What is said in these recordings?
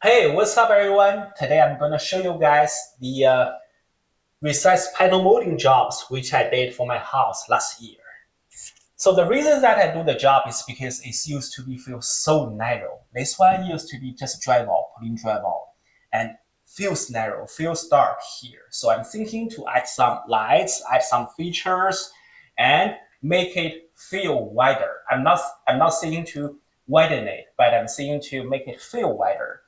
Hey, what's up, everyone? Today I'm going to show you guys the recessed panel molding jobs which I did for my house last year. So the reason that I do the job is because it used to be feel so narrow. This one used to be just drywall, plain drywall, and feels narrow, feels dark here. So I'm thinking to add some lights, add some features, and make it feel wider. I'm not saying to widen it, but I'm saying to make it feel wider.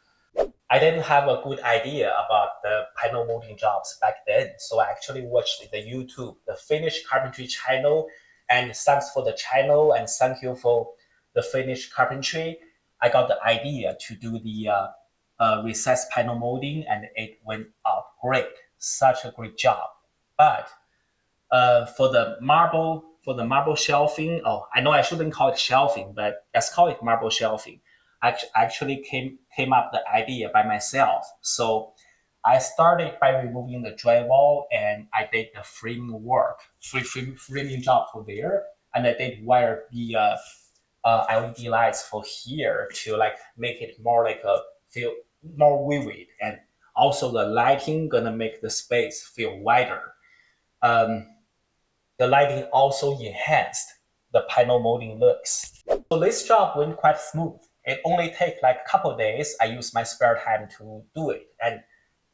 I didn't have a good idea about the panel molding jobs back then. So I actually watched the YouTube, the Finnish carpentry channel, and thanks for the channel and thank you for the Finnish carpentry. I got the idea to do the recessed panel molding and it went out great. Such a great job. But for the marble shelving. Oh, I know I shouldn't call it shelving, but let's call it marble shelving. I actually came up the idea by myself. So I started by removing the drywall and I did the framing work, framing job for there, and I did wire the LED lights for here to like make it more like a feel more vivid, and also the lighting gonna make the space feel wider. Um, the lighting also enhanced the panel molding looks. So this job went quite smooth. It only took like a couple days. I used my spare time to do it, and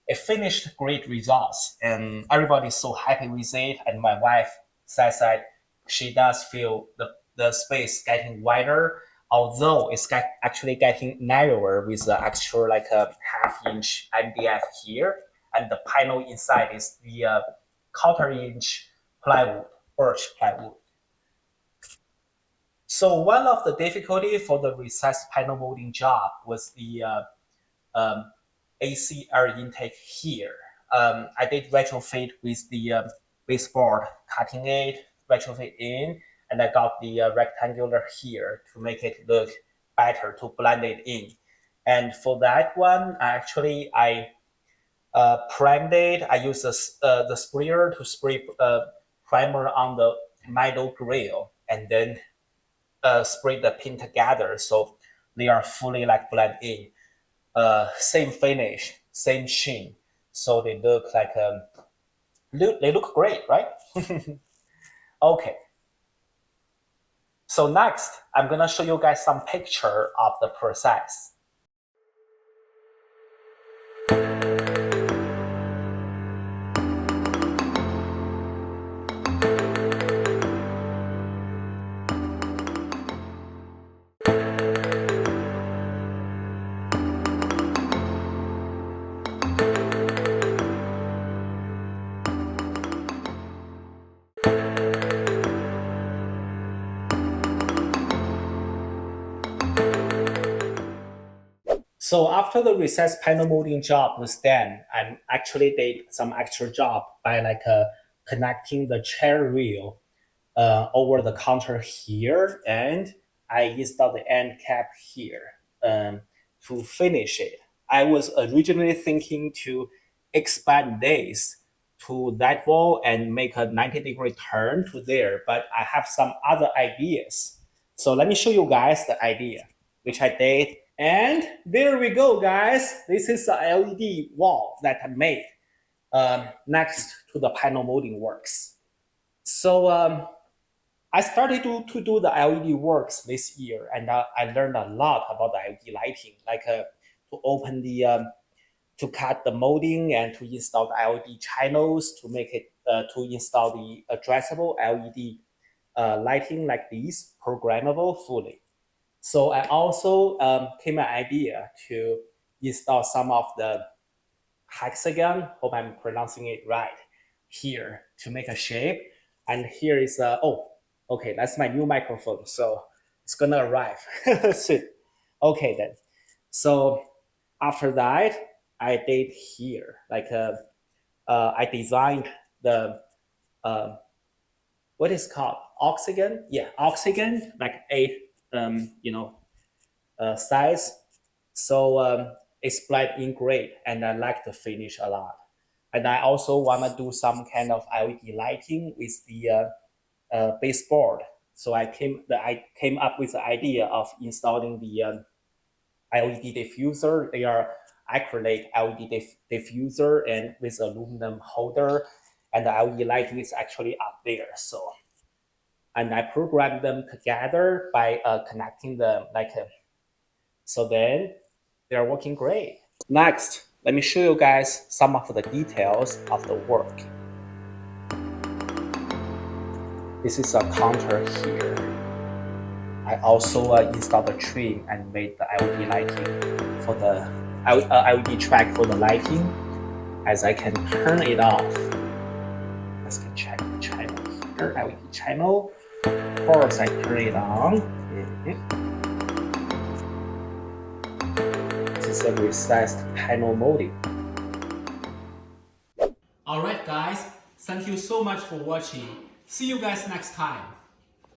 it finished great results. And everybody's so happy with it. And my wife says that she does feel the space getting wider, although it's actually getting narrower with the extra like a half-inch MDF here, and the panel inside is the quarter-inch plywood, birch plywood. So one of the difficulty for the recessed panel molding job was the AC air intake here. I did retrofit with the baseboard, cutting it, retrofit in, and I got the rectangular here to make it look better, to blend it in. And for that one, I primed it. I used the sprayer to spray primer on the metal grill, and then spray the paint together so they are fully like blend in. Same finish, same sheen, so they look like they look great, right? Okay. So next, I'm gonna show you guys some picture of the process. So after the recessed panel molding job was done, I actually did some extra job by like connecting the chair rail over the counter here, and I installed the end cap here to finish it. I was originally thinking to expand this to that wall and make a 90-degree turn to there, but I have some other ideas. So let me show you guys the idea, which I did. And there we go, guys. This is the LED wall that I made next to the panel molding works. So I started to do the LED works this year, and I learned a lot about the LED lighting, like to open the to cut the molding and to install the LED channels, to make it to install the addressable LED lighting like these, programmable fully. So I also came an idea to install some of the hexagon, hope I'm pronouncing it right, here to make a shape. And here is, oh, okay, that's my new microphone. So it's gonna arrive soon. Okay then. So after that, I did here, like I designed the, uh, what is called oxygen? Yeah, oxygen, like eight, size. So it's blend in great, and I like the finish a lot. And I also want to do some kind of LED lighting with the baseboard. So I came up with the idea of installing the LED diffuser. They are acrylic LED diffuser and with aluminum holder, and the LED lighting is actually up there. So, and I programmed them together by connecting them so then they're working great. Next, let me show you guys some of the details of the work. This is a counter here. I also installed a trim and made the LED lighting for the LED track for the lighting. As I can turn it off, let's check the channel here, LED channel. Of course, I turn it on. This is a recessed panel molding. Alright guys, thank you so much for watching. See you guys next time.